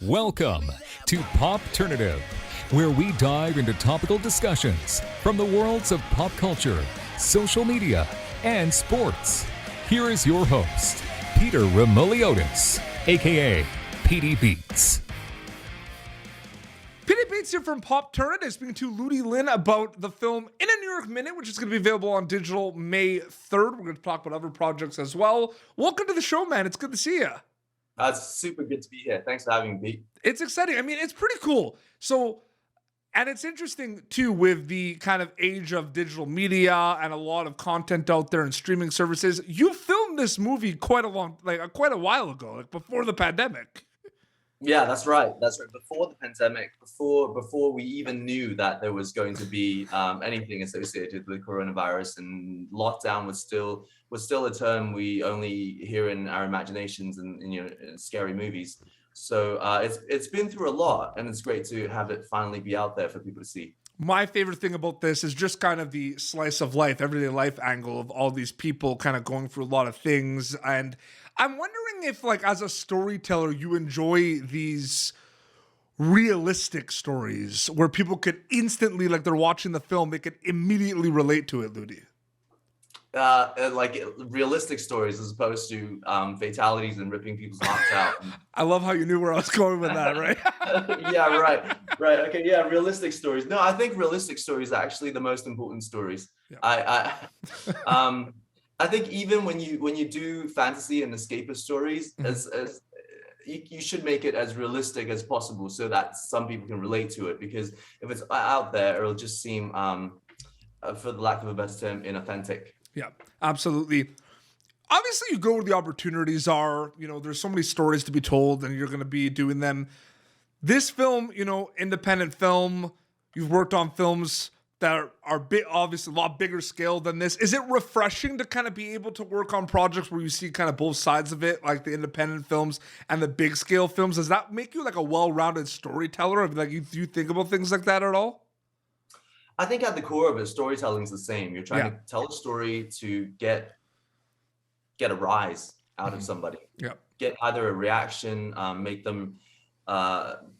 Welcome to Popternative, where we dive into topical discussions from the worlds of pop culture, social media, and sports. Here is your host, Peter Remoliotis, aka PD Beats. PD Beats here from Popternative, speaking to Ludi Lin about the film In a New York Minute, which is going to be available on digital May 3rd. We're going to talk about other projects as well. Welcome to the show, man. It's good to see you. It's super good to be here. Thanks for having me, Pete. It's exciting. I mean, it's pretty cool. So, and it's interesting too with the kind of age of digital media and a lot of content out there and streaming services. You filmed this movie quite a while ago, like before the pandemic. Yeah, that's right. That's right. Before the pandemic, before we even knew that there was going to be anything associated with coronavirus, and lockdown was still a term we only hear in our imaginations and in scary movies. So it's been through a lot, and it's great to have it finally be out there for people to see. My favorite thing about this is just kind of the slice of life, everyday life angle of all these people kind of going through a lot of things. And I'm wondering if, like, as a storyteller, you enjoy these realistic stories where people could instantly, like they're watching the film, they could immediately relate to it, Ludi. Like realistic stories as opposed to fatalities and ripping people's hearts out. I love how you knew where I was going with that, right? Yeah, right. Okay, yeah, realistic stories. No, I think realistic stories are actually the most important stories. Yeah. I think even when you do fantasy and escapist stories, as you should make it as realistic as possible so that some people can relate to it. Because if it's out there, it'll just seem, for the lack of a better term, inauthentic. Yeah, absolutely. Obviously, you go where the opportunities are. There's so many stories to be told, and you're going to be doing them. This film, independent film. You've worked on films that are obviously a lot bigger scale than this. Is it refreshing to kind of be able to work on projects where you see kind of both sides of it, like the independent films and the big scale films? Does that make you like a well-rounded storyteller? Like, do you think about things like that at all? I think at the core of it, storytelling is the same. You're trying to tell a story to get a rise out of somebody. Yeah. Get either a reaction, make them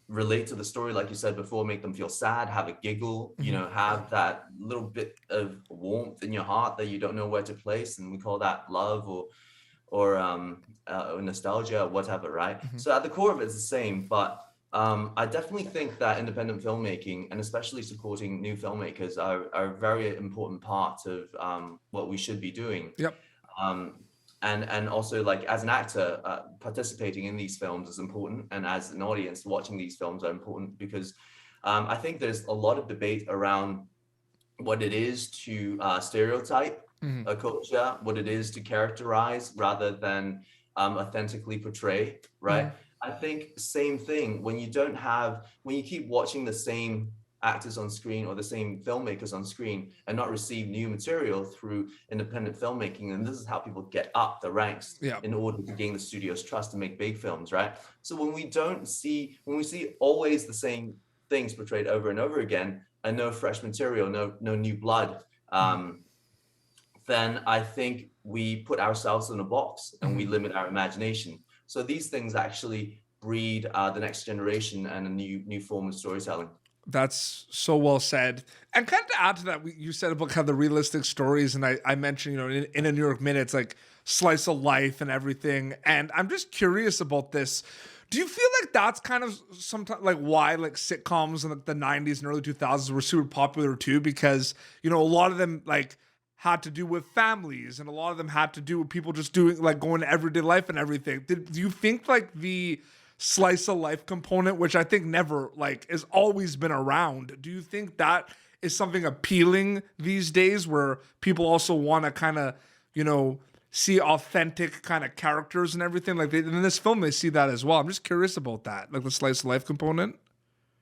relate to the story, like you said before, make them feel sad, have a giggle, have that little bit of warmth in your heart that you don't know where to place, and we call that love or nostalgia or whatever, right? So at the core of it, it's the same, but I definitely think that independent filmmaking, and especially supporting new filmmakers, are a very important part of what we should be doing. Yep. And also, like, as an actor, participating in these films is important, and as an audience, watching these films are important because I think there's a lot of debate around what it is to stereotype a culture, what it is to characterize rather than authentically portray, right? I think same thing when you keep watching the same actors on screen or the same filmmakers on screen and not receive new material through independent filmmaking. And this is how people get up the ranks in order to gain the studio's trust to make big films, right? So when we see always the same things portrayed over and over again and no fresh material, no new blood, then I think we put ourselves in a box and we limit our imagination. So these things actually breed the next generation and a new form of storytelling. That's so well said. And kind of to add to that, you said about kind of the realistic stories, and I mentioned, in a New York Minute, it's like slice of life and everything. And I'm just curious about this. Do you feel like that's kind of sometimes like why like sitcoms in the 90s and early 2000s were super popular too? Because, a lot of them like had to do with families, and a lot of them had to do with people just doing like going to everyday life and everything. Do you think like the slice of life component, which I think never like has always been around, do you think that is something appealing these days where people also want to kind of, see authentic kind of characters and everything? Like in this film, they see that as well. I'm just curious about that, like the slice of life component.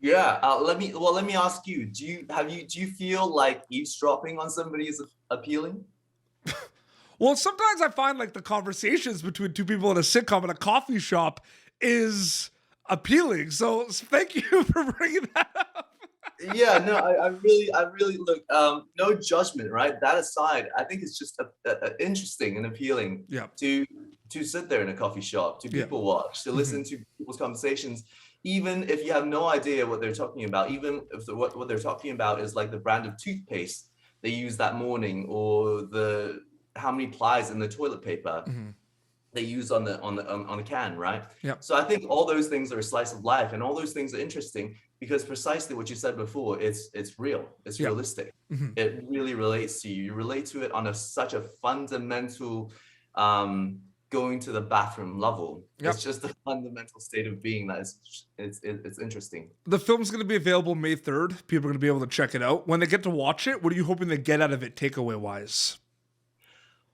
Yeah. Let me ask you, do you feel like eavesdropping on somebody is appealing? Well, sometimes I find like the conversations between two people in a sitcom in a coffee shop is appealing. So thank you for bringing that up. Yeah, no, I really look, no judgment, right? That aside, I think it's just interesting and appealing to sit there in a coffee shop, to people watch, to listen to people's conversations, even if you have no idea what they're talking about, even if what they're talking about is like the brand of toothpaste they use that morning, or the how many plies in the toilet paper they use on the can, right? Yeah. So I think all those things are a slice of life, and all those things are interesting because precisely what you said before, it's real, it's realistic. It really relates to you. You relate to it on such a fundamental going to the bathroom level. It's just a fundamental state of being that it's interesting. The film's going to be available May 3rd. People are going to be able to check it out. When they get to watch it, what are you hoping they get out of it takeaway wise?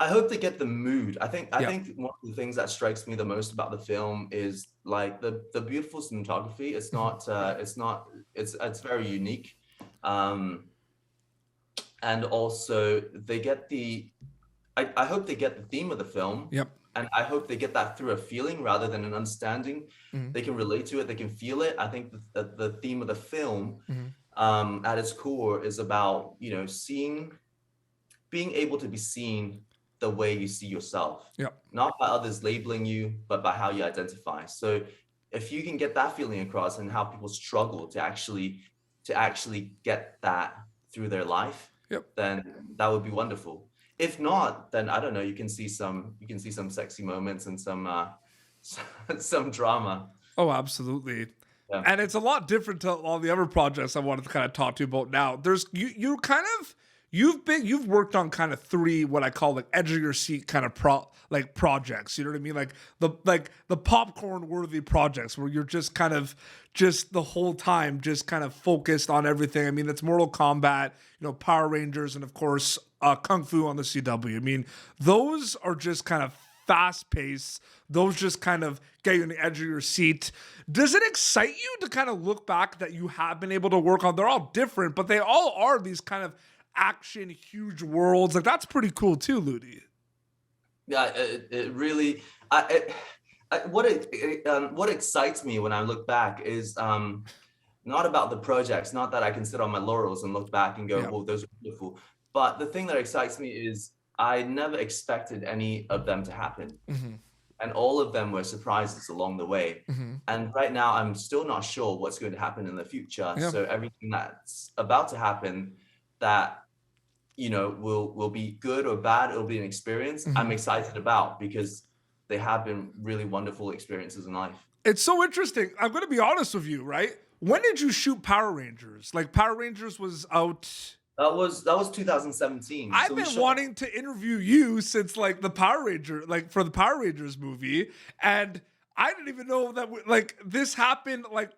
I hope they get the mood. I think one of the things that strikes me the most about the film is like the beautiful cinematography. It's very unique. And also they get I hope they get the theme of the film. Yep. And I hope they get that through a feeling rather than an understanding. They can relate to it, they can feel it. I think the theme of the film at its core is about, being able to be seen the way you see yourself. Not by others labeling you, but by how you identify. So if you can get that feeling across and how people struggle to actually get that through their life, then that would be wonderful. If not, then I don't know, you can see some sexy moments and some drama. Oh, absolutely. Yeah. And it's a lot different to all the other projects I wanted to kind of talk to you about now. There's you've worked on kind of three what I call like edge of your seat kind of projects. You know what I mean? Like the popcorn worthy projects where you're just kind of the whole time just kind of focused on everything. I mean, it's Mortal Kombat, Power Rangers, and of course Kung Fu on the CW. I mean, those are just kind of fast paced. Those just kind of get you on the edge of your seat. Does it excite you to kind of look back that you have been able to work on? They're all different, but they all are these kind of action, huge worlds. Like, that's pretty cool too, Ludi. Yeah, it really. What excites me when I look back is not about the projects. Not that I can sit on my laurels and look back and go, "Oh, those are beautiful." But the thing that excites me is I never expected any of them to happen, and all of them were surprises along the way. And right now, I'm still not sure what's going to happen in the future. So everything that's about to happen, that will be good or bad, it'll be an experience I'm excited about, because they have been really wonderful experiences in life. It's so interesting. I'm going to be honest with you, right? When did you shoot Power Rangers? Like, Power Rangers was out. That was 2017. I've been wanting to interview you since like for the Power Rangers movie, and I didn't even know that this happened like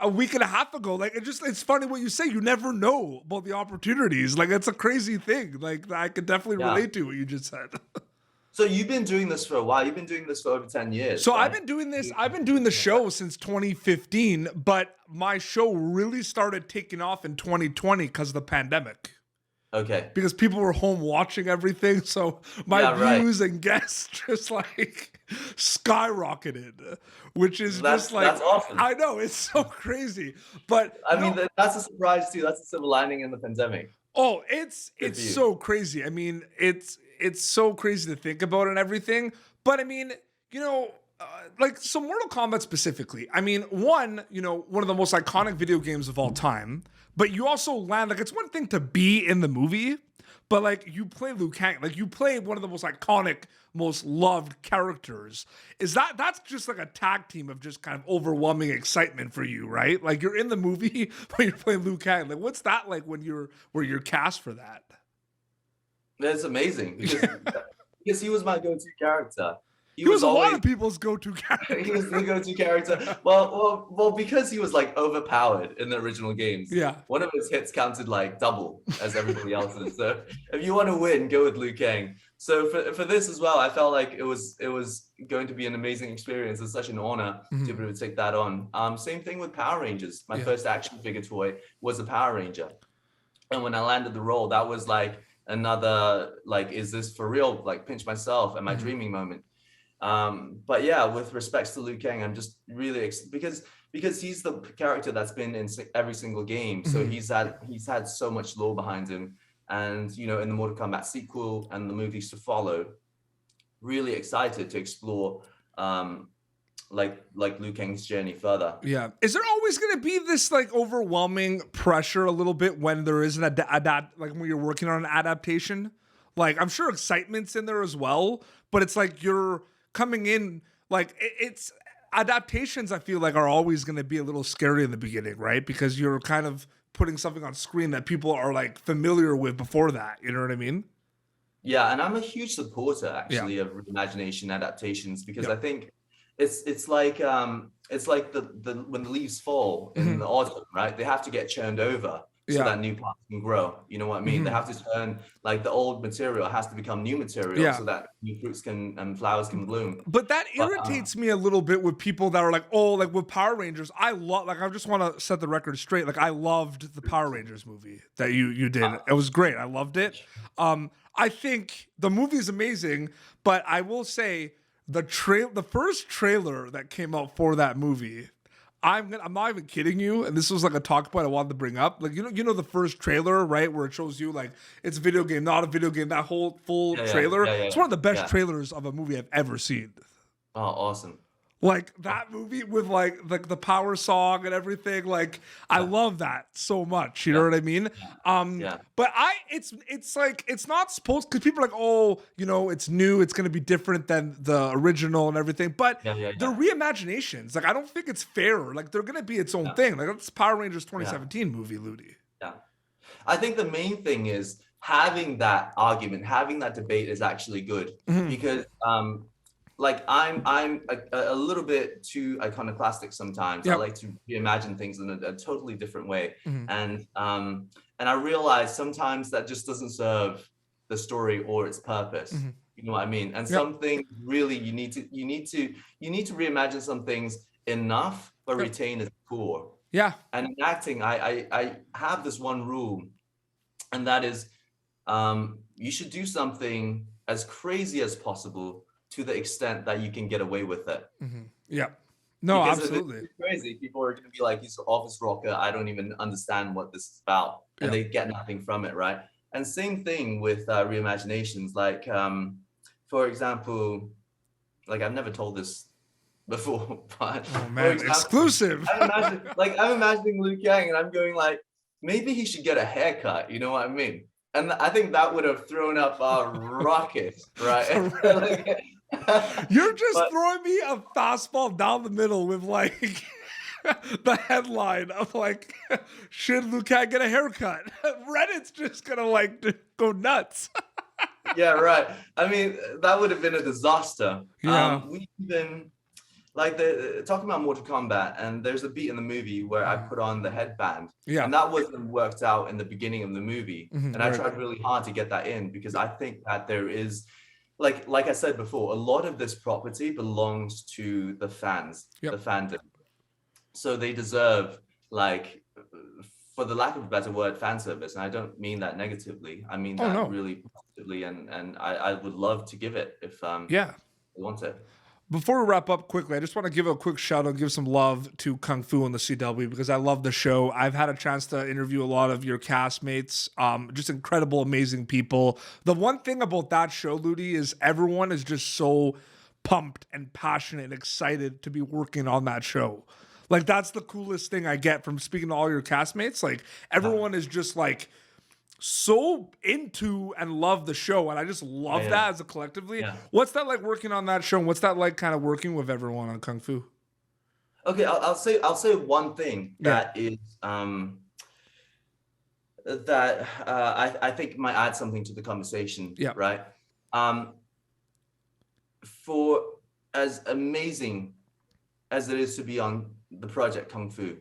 a week and a half ago. Like, it's funny what you say. You never know about the opportunities. Like, it's a crazy thing. Like, I could definitely relate to what you just said. So you've been doing this for a while. You've been doing this for over 10 years. So right? I've been doing the show since 2015, but my show really started taking off in 2020 because of the pandemic. Okay. Because people were home watching everything, so my views and guests just like skyrocketed, which is that's awesome. I know, it's so crazy, but I mean that's a surprise too. That's a silver lining in the pandemic. Oh, it's so crazy. I mean, it's so crazy to think about and everything. But I mean, so Mortal Kombat specifically. I mean, one of the most iconic video games of all time. But you also land, like, it's one thing to be in the movie, but like you play Liu Kang, like you play one of the most iconic, most loved characters. That's just like a tag team of just kind of overwhelming excitement for you, right? Like, you're in the movie, but you're playing Liu Kang. Like, what's that like when you're cast for that? That's amazing because he was my go-to character. He was a lot of people's go-to character. He was the go-to character. Well, because he was like overpowered in the original games. Yeah. One of his hits counted like double as everybody else's. So if you want to win, go with Liu Kang. So for this as well, I felt like it was going to be an amazing experience. It's such an honor to be able to take that on. Same thing with Power Rangers. My first action figure toy was a Power Ranger, and when I landed the role, that was like another like, is this for real? Like, pinch myself and my dreaming moment. But yeah, with respects to Liu Kang, I'm just really because he's the character that's been in every single game. So he's had so much lore behind him, and in the Mortal Kombat sequel and the movies to follow, really excited to explore Liu Kang's journey further. Yeah. Is there always going to be this like overwhelming pressure a little bit when there is an like when you're working on an adaptation? Like I'm sure excitement's in there as well, but it's like you're coming in like it's adaptations I feel like are always going to be a little scary in the beginning, right? Because you're kind of putting something on screen that people are like familiar with before that, you know what I mean? Yeah, and I'm a huge supporter actually of reimagination adaptations because I think it's like the when the leaves fall in the autumn, right? They have to get churned over so that new plants can grow. You know what I mean? They have to turn like the old material has to become new material so that new fruits can and flowers can bloom. But that irritates me a little bit with people that are like, oh, like with Power Rangers, I love like I just want to set the record straight. Like I loved the Power Rangers movie that you did. It was great. I loved it. I think the movie is amazing, but I will say the first trailer that came out for that movie, I'm not even kidding you, and this was like a talk point I wanted to bring up. Like you know the first trailer, right, where it shows you like it's a video game, not a video game. That whole full trailer, it's one of the best trailers of a movie I've ever seen. Oh, awesome. Like that movie with like the power song and everything. Like I love that so much. You know what I mean? But it's like it's not supposed because people are like, oh, you know, it's new, it's gonna be different than the original and everything. But they're reimaginations. Like I don't think it's fair. Like they're gonna be its own thing. Like that's Power Rangers 2017 movie, Ludi. Yeah. I think the main thing is having that argument, having that debate is actually good because like I'm a little bit too iconoclastic sometimes. I like to reimagine things in a totally different way, and I realize sometimes that just doesn't serve the story or its purpose. You know what I mean? And some things really you need to reimagine some things enough, but retain its core. Yeah. And in acting, I have this one rule, and that is, you should do something as crazy as possible to the extent that you can get away with it. Yeah. No, because absolutely. If it's crazy. People are going to be like, he's an office rocker. I don't even understand what this is about. And they get nothing from it, right? And same thing with reimaginations. Like, for example, like I've never told this before, but oh man, example, exclusive. I'm imagining Liu Kang and I'm going like, maybe he should get a haircut. You know what I mean? And I think that would have thrown up a rocket, right? You're just throwing me a fastball down the middle with like the headline of like, should Liu Kang get a haircut? Reddit's just gonna like go nuts. Yeah, right. I mean, that would have been a disaster. Yeah. We even like talking about Mortal Kombat, and there's a beat in the movie where I put on the headband, and that wasn't worked out in the beginning of the movie, and I tried really hard to get that in because I think that there is, like I said before, a lot of this property belongs to the fans, the fandom, so they deserve, like, for the lack of a better word, fan service, and I don't mean that negatively. I mean that really positively, and I would love to give it if they want it. Before we wrap up quickly, I just want to give a quick shout out, give some love to Kung Fu and the CW because I love the show. I've had a chance to interview a lot of your castmates, just incredible, amazing people. The one thing about that show, Ludi, is everyone is just so pumped and passionate and excited to be working on that show. Like that's the coolest thing I get from speaking to all your castmates. Like everyone is just like so into and love the show, and I just love that as a collectively. What's that like working on that show, and what's that like kind of working with everyone on Kung Fu? Okay, I'll say one thing that is that I think might add something to the conversation. Right. For as amazing as it is to be on the project Kung Fu,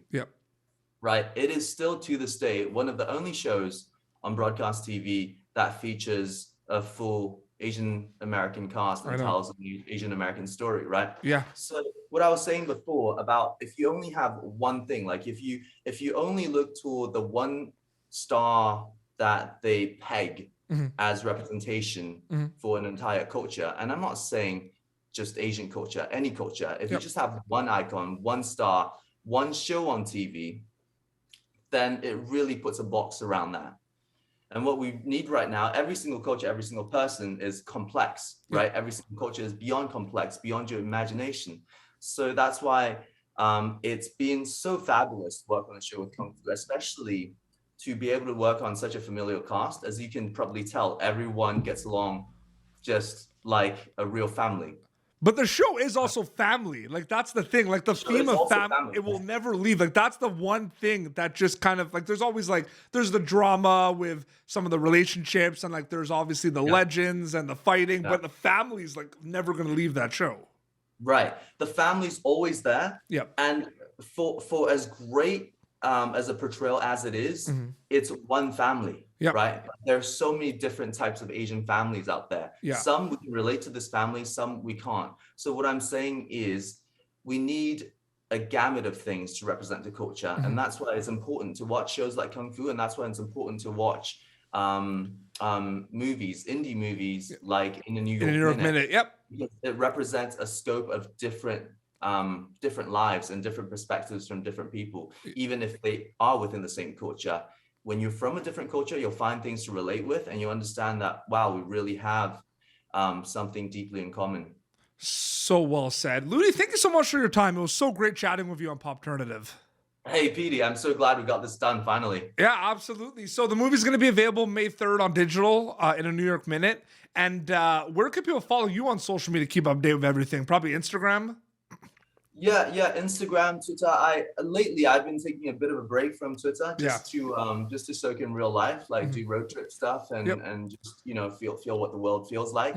right, it is still to this day one of the only shows on broadcast TV that features a full Asian American cast and tells an Asian American story, right? Yeah. So what I was saying before about if you only have one thing, like if you only look toward the one star that they peg as representation for an entire culture, and I'm not saying just Asian culture, any culture, if you just have one icon, one star, one show on TV, then it really puts a box around that. And what we need right now, every single culture, every single person is complex, right? Every single culture is beyond complex, beyond your imagination. So that's why it's been so fabulous to work on a show with Kung Fu, especially to be able to work on such a familiar cast. As you can probably tell, everyone gets along just like a real family. But the show is also family. Like, that's the thing. Like, the theme of family, it will never leave. Like, that's the one thing that just kind of, like, there's always, like, there's the drama with some of the relationships, and, like, there's obviously the legends and the fighting, but the family's, like, never going to leave that show. Right. The family's always there. Yep. And for as great as a portrayal as it is, it's one family. Yep. Right. There are so many different types of Asian families out there. Yeah. Some we can relate to this family, some we can't. So what I'm saying is we need a gamut of things to represent the culture. And that's why it's important to watch shows like Kung Fu. And that's why it's important to watch movies, indie movies, like In a New York Minute. Yep. Because it represents a scope of different lives and different perspectives from different people, even if they are within the same culture. When you're from a different culture, you'll find things to relate with, and you understand that, wow, we really have something deeply in common. So well said. Ludi, thank you so much for your time. It was so great chatting with you on Popternative. Hey, Petey, I'm so glad we got this done finally. Yeah, absolutely. So the movie's going to be available May 3rd on digital in a New York Minute. And where can people follow you on social media to keep updated with everything? Probably Instagram? Yeah, Instagram, Twitter. Lately I've been taking a bit of a break from Twitter just to soak in real life, like do road trip stuff and just feel what the world feels like.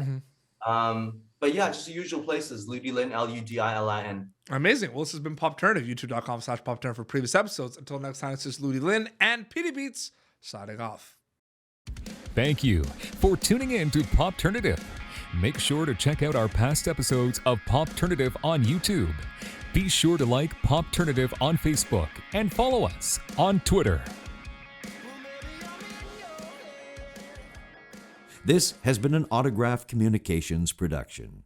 But yeah, just the usual places. Ludi Lin, Ludilin. Amazing. Well, this has been Popternative, youtube.com/Popternative for previous episodes. Until next time, it's just Ludi Lin and PD Beats signing off. Thank you for tuning in to Popternative. Make sure to check out our past episodes of Popternative on YouTube. Be sure to like Popternative on Facebook and follow us on Twitter. This has been an Autograph Communications production.